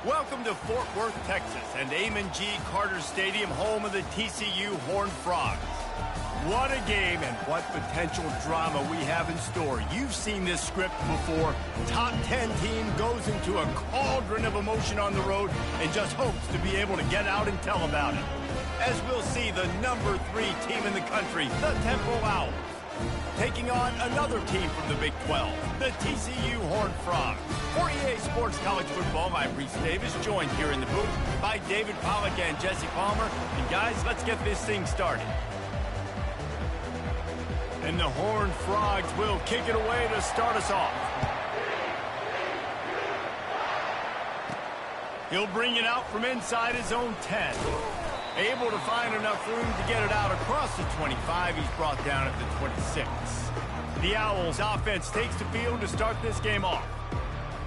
Welcome to Fort Worth, Texas, and Amon G. Carter Stadium, home of the TCU Horned Frogs. What a game and what potential drama we have in store. You've seen this script before. Top 10 team goes into a cauldron of emotion on the road and just hopes to be able to get out and tell about it. As we'll see, the number 3 team in the country, the Temple Owls, taking on another team from the Big 12, the TCU Horned Frogs. For EA Sports College Football, I'm Reese Davis, joined here in the booth by David Pollack and Jesse Palmer. And guys, let's get this thing started. And the Horned Frogs will kick it away to start us off. He'll bring it out from inside his own 10. Able to find enough room to get it out across the 25. He's brought down at the 26. The Owls offense takes the field to start this game off.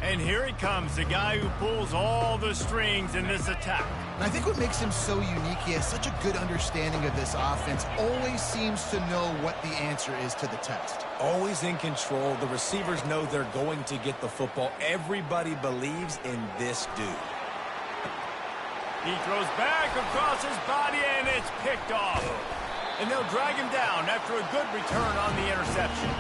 And here he comes, the guy who pulls all the strings in this attack. And I think what makes him so unique, he has such a good understanding of this offense, always seems to know what the answer is to the test. Always in control. The receivers know they're going to get the football. Everybody believes in this dude. He throws back across his body, and it's picked off. And they'll drag him down after a good return on the interception.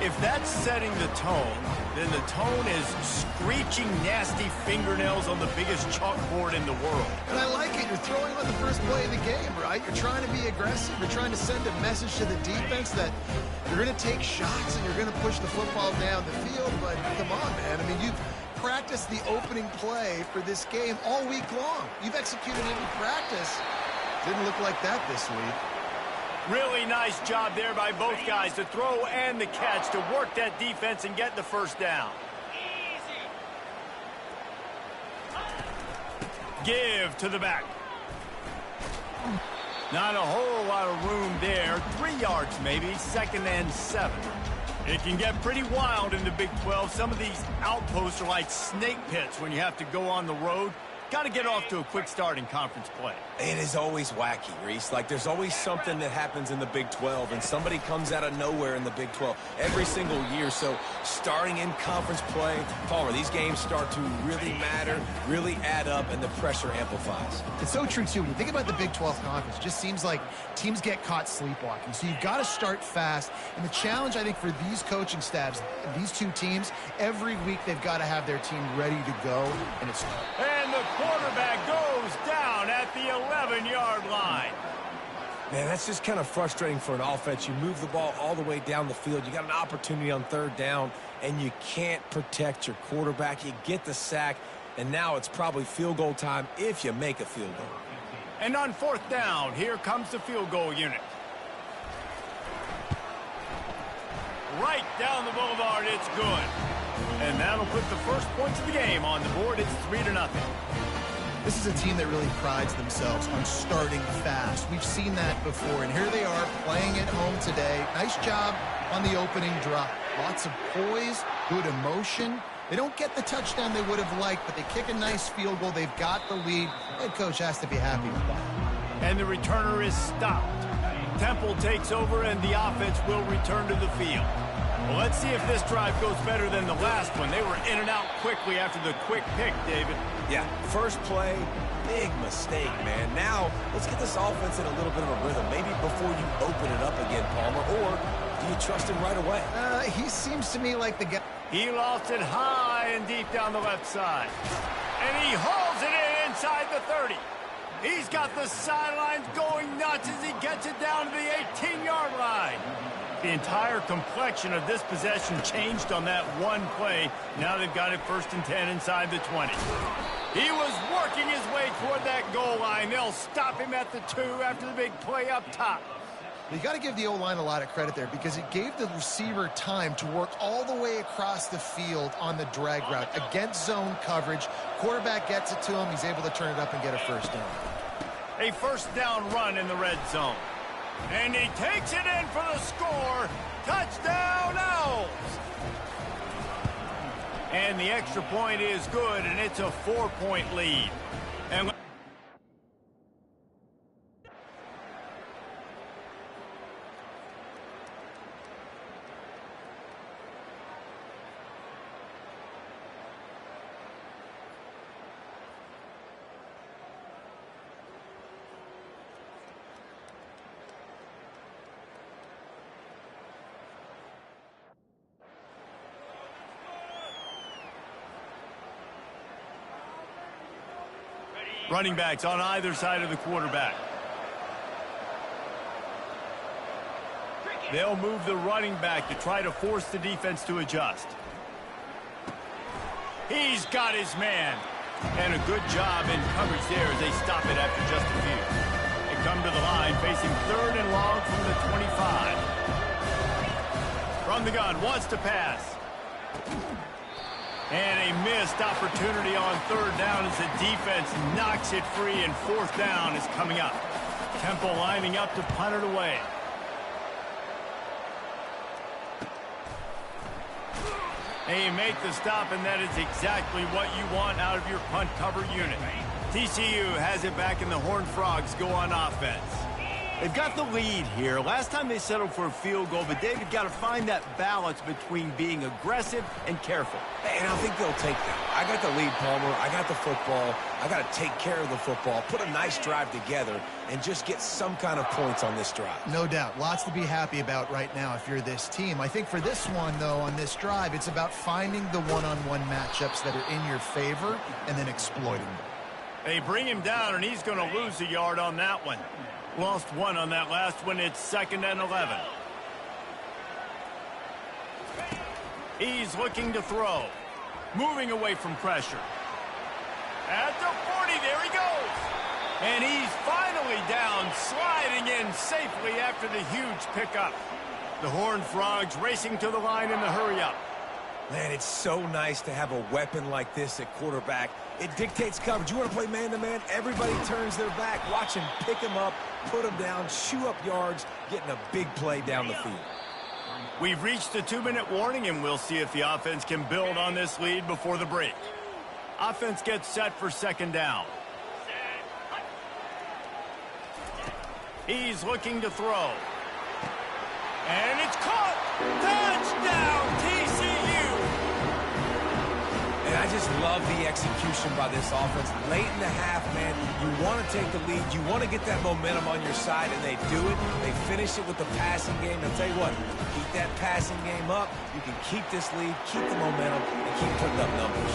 If that's setting the tone, then the tone is screeching nasty fingernails on the biggest chalkboard in the world. And I like it. You're throwing on the first play of the game, right? You're trying to be aggressive. You're trying to send a message to the defense that you're going to take shots and you're going to push the football down the field. But come on, man. I mean, you've practiced the opening play for this game all week long. You've executed it in practice. Didn't look like that this week. Really nice job there by both guys, the throw and the catch, to work that defense and get the first down. Give to the back. Not a whole lot of room there. 3 yards maybe, 2nd and 7. It can get pretty wild in the Big 12. Some of these outposts are like snake pits when you have to go on the road. Got to get off to a quick start in conference play. It is always wacky, Reese. Like, there's always something that happens in the Big 12, and somebody comes out of nowhere in the Big 12 every single year. So, starting in conference play, Palmer, these games start to really matter, really add up, and the pressure amplifies. It's so true, too. When you think about the Big 12 conference, it just seems like teams get caught sleepwalking. So, you've got to start fast. And the challenge, I think, for these coaching staffs, these two teams, every week they've got to have their team ready to go. And it's... And the quarterback goes down at the 11-yard line. Man, that's just kind of frustrating for an offense. You move the ball all the way down the field. You got an opportunity on 3rd down, and you can't protect your quarterback. You get the sack, and now it's probably field goal time if you make a field goal. And on 4th down, here comes the field goal unit. Right down the boulevard, it's good. And that'll put the first points of the game on the board. It's 3-0. This is a team that really prides themselves on starting fast. We've seen that before, and here they are playing at home today. Nice job on the opening drive. Lots of poise, good emotion. They don't get the touchdown they would have liked, but they kick a nice field goal. They've got the lead. Head coach has to be happy with that. And the returner is stopped. Temple takes over, and the offense will return to the field. Well, let's see if this drive goes better than the last one. They were in and out quickly after the quick pick, David. Yeah, first play, big mistake, man. Now, let's get this offense in a little bit of a rhythm. Maybe before you open it up again, Palmer, or do you trust him right away? He seems to me like the guy. He lost it high and deep down the left side. And he hauls it in inside the 30. He's got the sidelines going nuts as he gets it down to the 18-yard line. The entire complexion of this possession changed on that one play. Now they've got it 1st and 10 inside the 20. He was working his way toward that goal line. They'll stop him at the 2 after the big play up top. You got to give the O-line a lot of credit there because it gave the receiver time to work all the way across the field on the drag route against zone coverage. Quarterback gets it to him. He's able to turn it up and get a first down. A first down run in the red zone. And he takes it in for the score. Touchdown, Owls! And the extra point is good, and it's a 4-point lead. And Running backs on either side of the quarterback. They'll move the running back to try to force the defense to adjust. He's got his man. And a good job in coverage there as they stop it after just a few. They come to the line facing 3rd and long from the 25. From the gun, wants to pass. And a missed opportunity on 3rd down as the defense knocks it free, and 4th down is coming up. Temple lining up to punt it away. They make the stop, and that is exactly what you want out of your punt cover unit. TCU has it back, and the Horned Frogs go on offense. They've got the lead here. Last time they settled for a field goal, but David got to find that balance between being aggressive and careful. And I think they'll take that. I got the lead, Palmer. I got the football. I got to take care of the football, put a nice drive together, and just get some kind of points on this drive. No doubt. Lots to be happy about right now if you're this team. I think for this one, though, on this drive, it's about finding the one-on-one matchups that are in your favor and then exploiting them. They bring him down, and he's going to lose a yard on that one. Lost 1 on that last one. It's 2nd and 11. He's looking to throw. Moving away from pressure. At the 40, there he goes. And he's finally down, sliding in safely after the huge pickup. The Horned Frogs racing to the line in the hurry-up. Man, it's so nice to have a weapon like this at quarterback. It dictates coverage. You want to play man-to-man? Everybody turns their back. Watch him pick him up, put him down, chew up yards, getting a big play down the field. We've reached the 2-minute warning, and we'll see if the offense can build on this lead before the break. Offense gets set for 2nd down. He's looking to throw. And it's caught! Touchdown, TCU! And I just love the execution by this offense. Late in the half, man, you want to take the lead. You want to get that momentum on your side, and they do it. They finish it with the passing game. I'll tell you what, keep that passing game up. You can keep this lead, keep the momentum, and keep putting up numbers.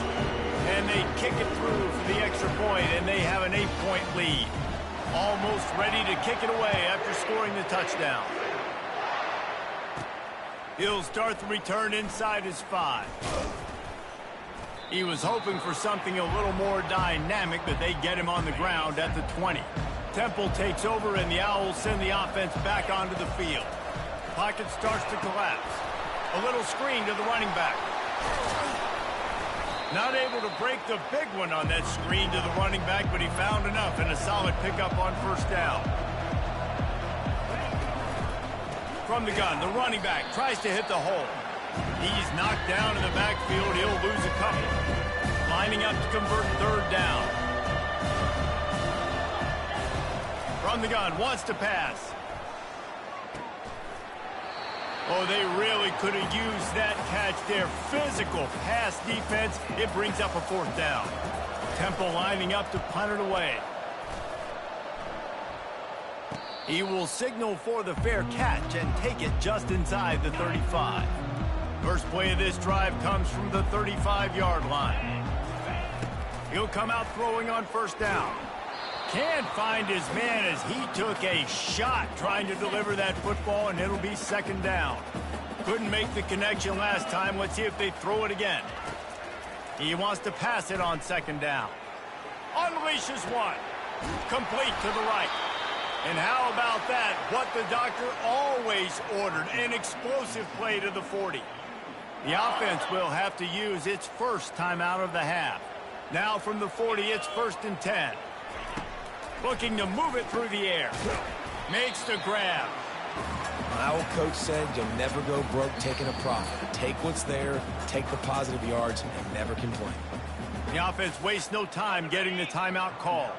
And they kick it through for the extra point, and they have an 8-point lead. Almost ready to kick it away after scoring the touchdown. He'll start the return inside his 5. He was hoping for something a little more dynamic, but they get him on the ground at the 20. Temple takes over, and the Owls send the offense back onto the field. Pocket starts to collapse. A little screen to the running back. Not able to break the big one on that screen to the running back, but he found enough and a solid pickup on 1st down. From the gun, the running back tries to hit the hole. He's knocked down in the backfield. He'll lose a couple. Lining up to convert 3rd down. From the gun, wants to pass. Oh, they really could have used that catch there. Physical pass defense. It brings up a 4th down. Temple lining up to punt it away. He will signal for the fair catch and take it just inside the 35. First play of this drive comes from the 35-yard line. He'll come out throwing on 1st down. Can't find his man as he took a shot trying to deliver that football, and it'll be 2nd down. Couldn't make the connection last time. Let's see if they throw it again. He wants to pass it on 2nd down. Unleashes one. Complete to the right. And how about that? What the doctor always ordered, an explosive play to the 40. The offense will have to use its first timeout of the half. Now from the 40, it's 1st and 10. Looking to move it through the air. Makes the grab. My old coach said you'll never go broke taking a profit. Take what's there, take the positive yards, and never complain. The offense wastes no time getting the timeout call.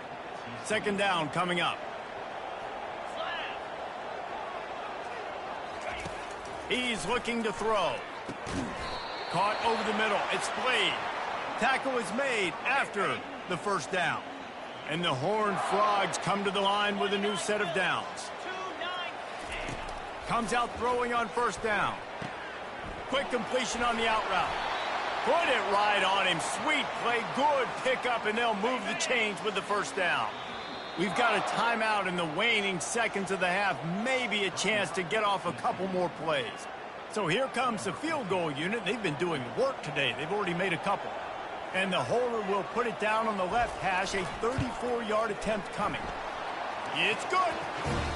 2nd down coming up. He's looking to throw. Caught over the middle. It's Blade. Tackle is made after the 1st down. And the Horned Frogs come to the line with a new set of downs. Comes out throwing on 1st down. Quick completion on the out route. Put it right on him. Sweet play, good pickup, and they'll move the chains with the first down. We've got a timeout in the waning seconds of the half, maybe a chance to get off a couple more plays. So here comes the field goal unit. They've been doing work today. They've already made a couple. And the holder will put it down on the left hash, a 34-yard attempt coming. It's good.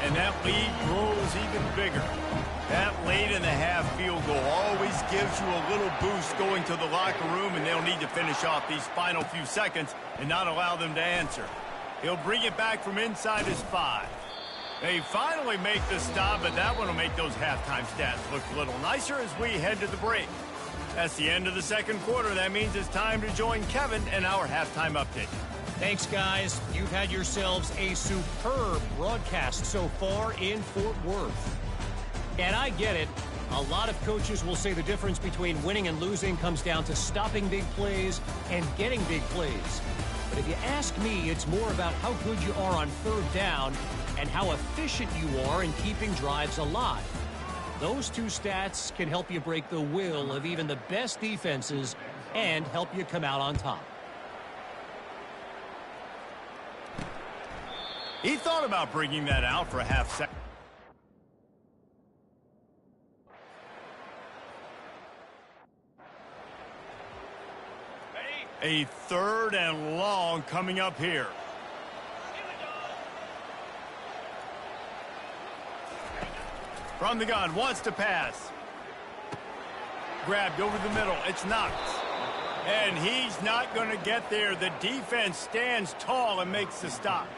And that lead grows even bigger. That late in the half field goal always gives you a little boost going to the locker room, and they'll need to finish off these final few seconds and not allow them to answer. He'll bring it back from inside his 5. They finally make the stop, but that one will make those halftime stats look a little nicer as we head to the break. That's the end of the second quarter. That means it's time to join Kevin and our halftime update. Thanks, guys. You've had yourselves a superb broadcast so far in Fort Worth. And I get it. A lot of coaches will say the difference between winning and losing comes down to stopping big plays and getting big plays. But if you ask me, it's more about how good you are on third down and how efficient you are in keeping drives alive. Those two stats can help you break the will of even the best defenses and help you come out on top. He thought about bringing that out for a half second. A third and long coming up here. From the gun, wants to pass. Grabbed over the middle. It's Knox. And he's not going to get there. The defense stands tall and makes the stop.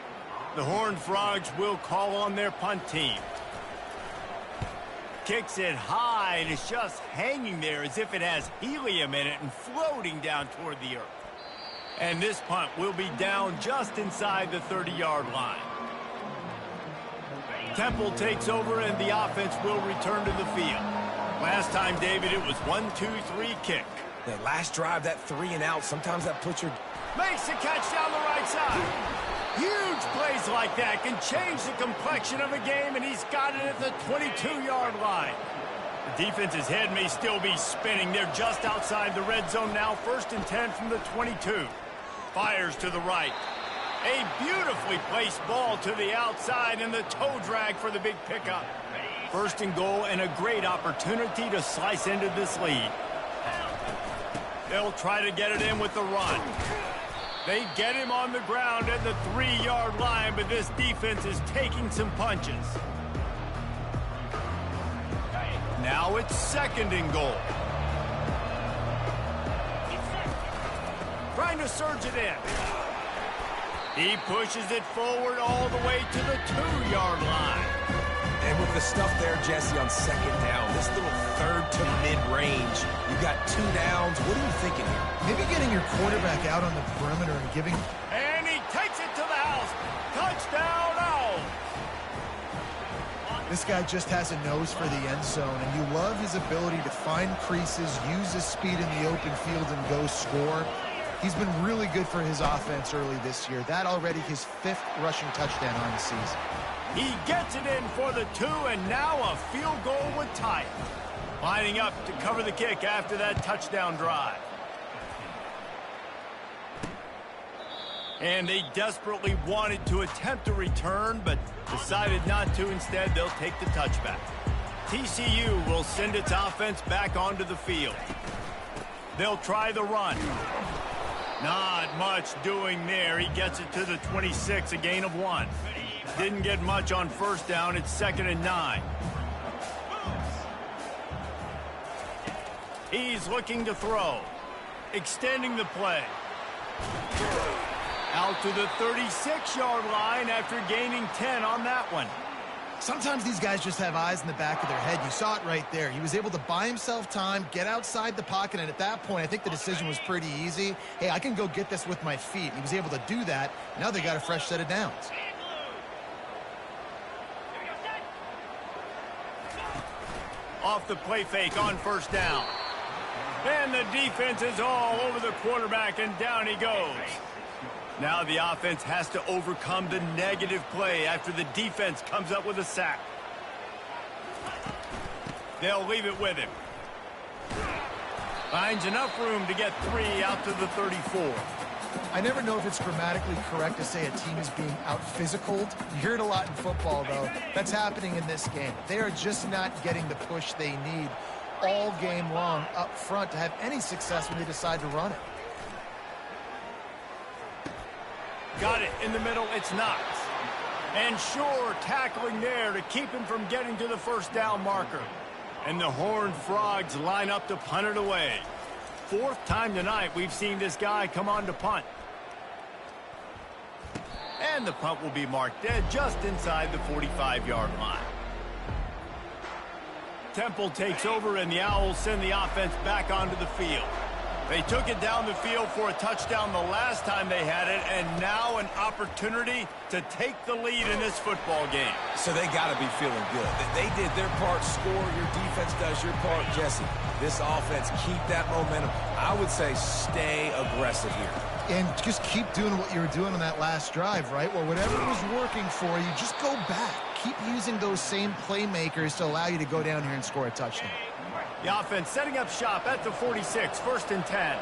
The Horned Frogs will call on their punt team. Kicks it high, and it's just hanging there as if it has helium in it and floating down toward the earth. And this punt will be down just inside the 30-yard line. Temple takes over, and the offense will return to the field. Last time, David, it was 1-2-3 kick. That last drive, that 3 and out, sometimes that puts your... Makes the catch down the right side. Huge plays like that can change the complexion of a game, and he's got it at the 22-yard line. The defense's head may still be spinning. They're just outside the red zone now, 1st and 10 from the 22. Fires to the right. A beautifully placed ball to the outside, and the toe drag for the big pickup. 1st and goal, and a great opportunity to slice into this lead. They'll try to get it in with the run. They get him on the ground at the 3-yard line, but this defense is taking some punches. Now it's 2nd and goal. Trying to surge it in. He pushes it forward all the way to the 2-yard line. And with the stuff there, Jesse, on 2nd down, this little 3rd to mid-range, you got 2 downs. What are you thinking here? Maybe getting your quarterback out on the perimeter and giving... And he takes it to the house. Touchdown, Owls. This guy just has a nose for the end zone, and you love his ability to find creases, use his speed in the open field, and go score. He's been really good for his offense early this year. That already his 5th rushing touchdown on the season. He gets it in for the 2, and now a field goal would tie it. Lining up to cover the kick after that touchdown drive. And they desperately wanted to attempt a return, but decided not to. Instead, they'll take the touchback. TCU will send its offense back onto the field. They'll try the run. Not much doing there. He gets it to the 26, a gain of 1. Didn't get much on 1st down. It's 2nd and 9. He's looking to throw. Extending the play. Out to the 36-yard line after gaining 10 on that one. Sometimes these guys just have eyes in the back of their head. You saw it right there. He was able to buy himself time, get outside the pocket, and at that point, I think the decision was pretty easy. Hey, I can go get this with my feet. He was able to do that. Now they got a fresh set of downs. Off the play fake on 1st down. And the defense is all over the quarterback, and down he goes. Now the offense has to overcome the negative play after the defense comes up with a sack. They'll leave it with him. Finds enough room to get 3 out to the 34. I never know if it's grammatically correct to say a team is being out-physicaled. You hear it a lot in football, though. That's happening in this game. They are just not getting the push they need all game long up front to have any success when they decide to run it. Got it in the middle. It's Knox. And Shore tackling there to keep him from getting to the first down marker. And the Horned Frogs line up to punt it away. 4th time tonight we've seen this guy come on to punt. And the punt will be marked dead just inside the 45-yard line. Temple takes over, and the Owls send the offense back onto the field. They took it down the field for a touchdown the last time they had it, and now an opportunity to take the lead in this football game. So they got to be feeling good. They did their part, score. Your defense does your part, Jesse. This offense, keep that momentum. I would say stay aggressive here. And just keep doing what you were doing on that last drive, right? Well, whatever was working for you, just go back. Keep using those same playmakers to allow you to go down here and score a touchdown. The offense setting up shop at the 46, 1st and 10.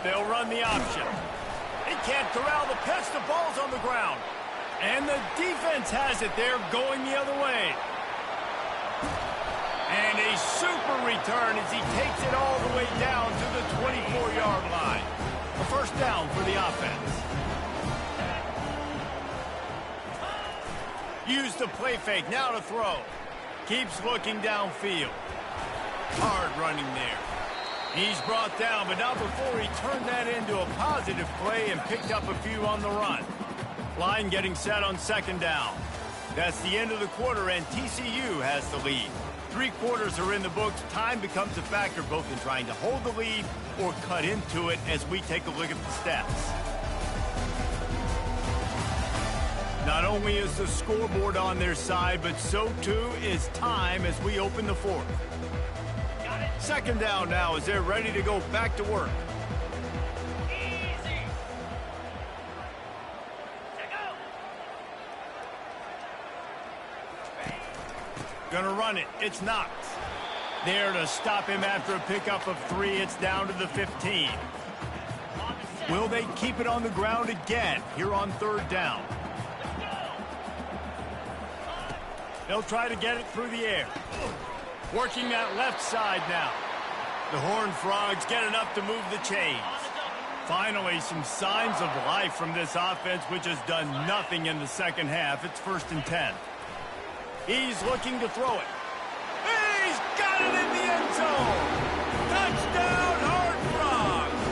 They'll run the option. They can't corral the pitch. The ball's on the ground. And the defense has it there going the other way. And a super return as he takes it all the way down to the 24-yard line. A first down for the offense. Use the play fake, now to throw. Keeps looking downfield. Hard running there. He's brought down, but not before he turned that into a positive play and picked up a few on the run. Line getting set on 2nd down. That's the end of the quarter, and TCU has the lead. 3 quarters are in the books. Time becomes a factor both in trying to hold the lead or cut into it as we take a look at the stats. Not only is the scoreboard on their side, but so too is time as we open the 4th. 2nd down now as they're ready to go back to work. Gonna run it. It's Knox. There to stop him after a pickup of 3. It's down to the 15. Will they keep it on the ground again here on 3rd down? They'll try to get it through the air. Working that left side now. The Horned Frogs get enough to move the chains. Finally, some signs of life from this offense, which has done nothing in the second half. It's 1st and 10. He's looking to throw it. He's got it in the end zone. Touchdown, Horned Frogs.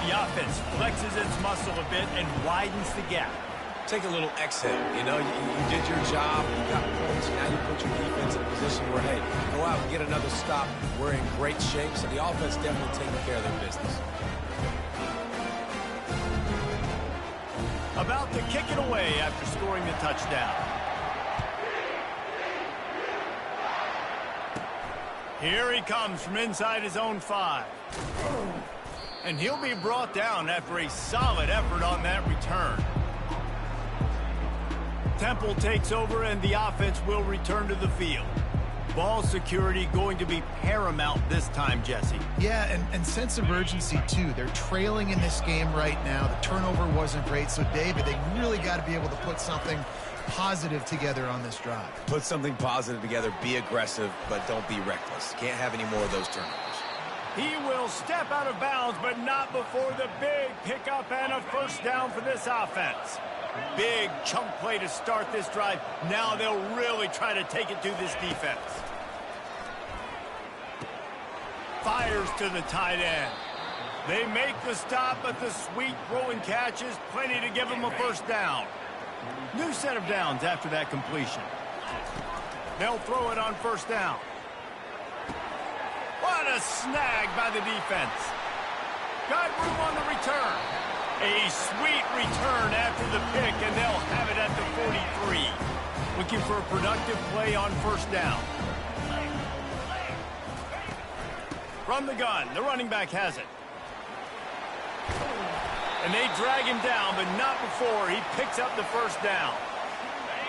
The offense flexes its muscle a bit and widens the gap. Take a little exhale. You know, you did your job. You got points. Now you put your defense in a position where, hey, go out and get another stop. We're in great shape, so the offense definitely taking care of their business. About to kick it away after scoring the touchdown. Here he comes from inside his own 5. And he'll be brought down after a solid effort on that return. Temple takes over, and the offense will return to the field. Ball security going to be paramount this time, Jesse. Yeah, and sense of urgency, too. They're trailing in this game right now. The turnover wasn't great, so, David, they really got to be able to put something positive together on this drive. Put something positive together, be aggressive, but don't be reckless. Can't have any more of those turnovers. He will step out of bounds, but not before the big pickup and a first down for this offense. Big chunk play to start this drive. Now they'll really try to take it to this defense. Fires to the tight end. They make the stop, but the sweet throw and catch is plenty to give them a first down. New set of downs after that completion. They'll throw it on first down. What a snag by the defense. Got room on the return. A sweet return after the pick, and they'll have it at the 43. Looking for a productive play on first down. From the gun, the running back has it. And they drag him down, but not before he picks up the first down.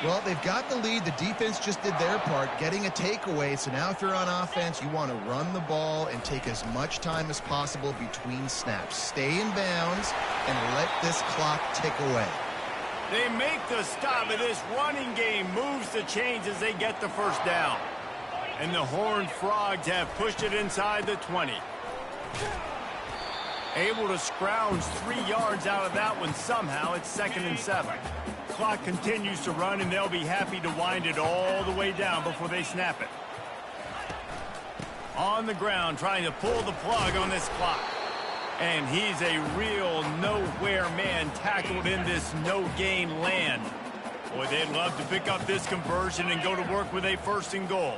Well, they've got the lead. The defense just did their part, getting a takeaway. So now if you're on offense, you want to run the ball and take as much time as possible between snaps. Stay in bounds and let this clock tick away. They make the stop, and this running game moves the chains as they get the first down. And the Horned Frogs have pushed it inside the 20. Able to scrounge 3 yards out of that one somehow. It's 2nd and 7. Clock continues to run, and they'll be happy to wind it all the way down before they snap it. On the ground, trying to pull the plug on this clock. And he's a real nowhere man, tackled in this no-gain land. Boy, they'd love to pick up this conversion and go to work with a 1st and goal.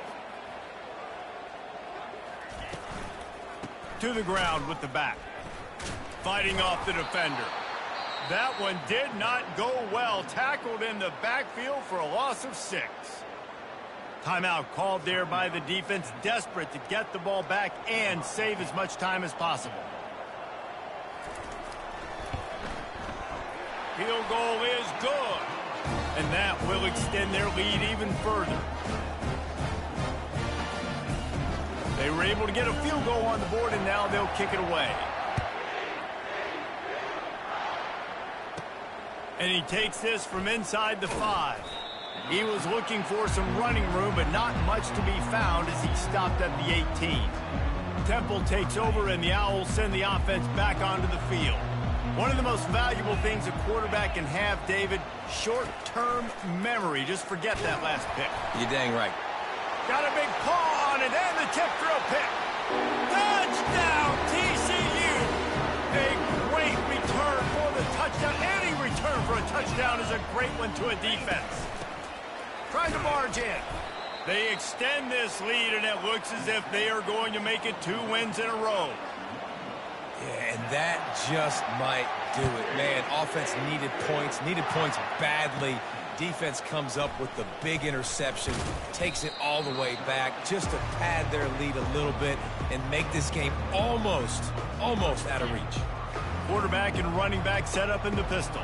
To the ground with the back. Fighting off the defender. That one did not go well. Tackled in the backfield for a loss of 6. Timeout called there by the defense, desperate to get the ball back and save as much time as possible. Field goal is good. And that will extend their lead even further. They were able to get a field goal on the board, and now they'll kick it away. And he takes this from inside the 5. He was looking for some running room, but not much to be found as he stopped at the 18. Temple takes over, and the Owls send the offense back onto the field. One of the most valuable things a quarterback can have, David, short-term memory. Just forget that last pick. You're dang right. Got a big paw on it, and the tip throw pick. Touchdown, TCU! A great return for the touchdown. Any return for a touchdown is a great one to a defense. Trying to barge in. They extend this lead, and it looks as if they are going to make it 2 wins in a row. Yeah, and that just might do it. Man, offense needed points badly. Defense comes up with the big interception, takes it all the way back just to pad their lead a little bit and make this game almost out of reach. Quarterback and running back set up in the pistol.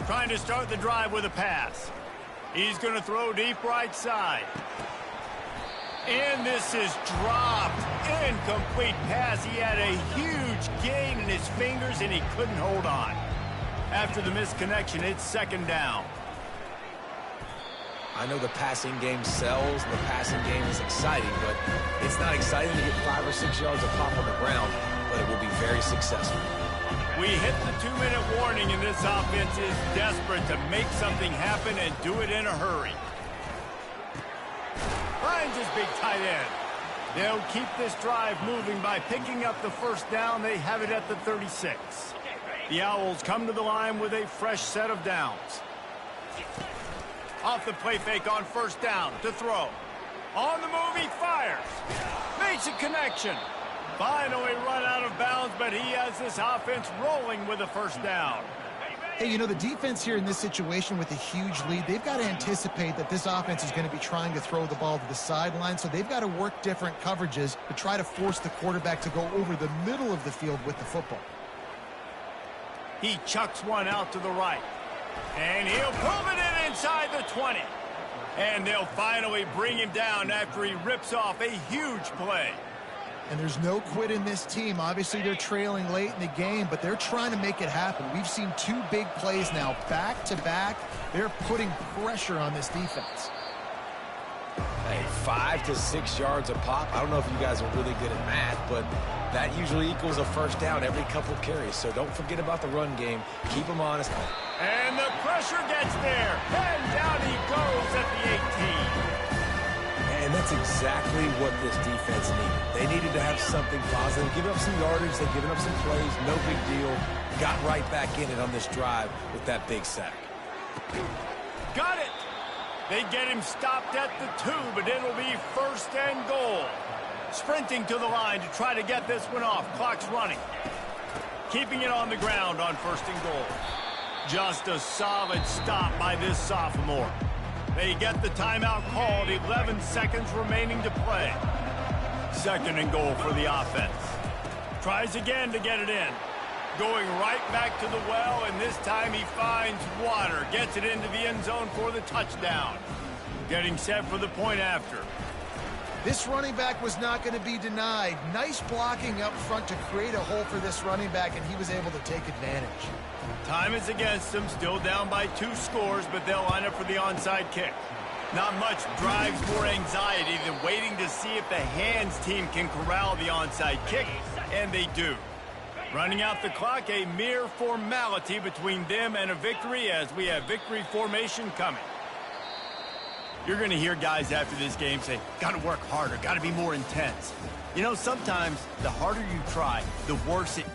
Trying to start the drive with a pass. He's going to throw deep right side. And this is dropped. Incomplete pass. He had a huge gain in his fingers, and he couldn't hold on. After the misconnection, it's 2nd down. I know the passing game sells, the passing game is exciting, but it's not exciting to get 5 or 6 yards of pop on the ground, but it will be very successful. We hit the 2-minute warning, and this offense is desperate to make something happen and do it in a hurry. Finds his big tight end. They'll keep this drive moving by picking up the 1st down. They have it at the 36. The Owls come to the line with a fresh set of downs. Off the play fake on 1st down to throw. On the move, he fires. Makes a connection. Finally run out of bounds, but he has this offense rolling with a 1st down. Hey, you know, the defense here in this situation with a huge lead, they've got to anticipate that this offense is going to be trying to throw the ball to the sideline, so they've got to work different coverages to try to force the quarterback to go over the middle of the field with the football. He chucks one out to the right. And he'll pull it in inside the 20. And they'll finally bring him down after he rips off a huge play. And there's no quit in this team. Obviously, they're trailing late in the game, but they're trying to make it happen. We've seen 2 big plays now, back-to-back. They're putting pressure on this defense. Hey, 5 to 6 yards a pop. I don't know if you guys are really good at math, but that usually equals a 1st down every couple carries. So don't forget about the run game. Keep them honest. And the pressure gets there. And down he goes at the 18. And that's exactly what this defense needed. They needed to have something positive. Giving up some yardage, they've given up some plays, no big deal. Got right back in it on this drive with that big sack. Got it. They get him stopped at the 2, but it'll be 1st and goal. Sprinting to the line to try to get this one off. Clock's running. Keeping it on the ground on 1st and goal. Just a solid stop by this sophomore. They get the timeout called, 11 seconds remaining to play. 2nd and goal for the offense. Tries again to get it in. Going right back to the well, and this time he finds water. Gets it into the end zone for the touchdown. Getting set for the point after. This running back was not going to be denied. Nice blocking up front to create a hole for this running back, and he was able to take advantage. Time is against them, still down by 2 scores, but they'll line up for the onside kick. Not much drives more anxiety than waiting to see if the hands team can corral the onside kick, and they do. Running out the clock, a mere formality between them and a victory as we have victory formation coming. You're going to hear guys after this game say, got to work harder, got to be more intense. You know, sometimes the harder you try, the worse it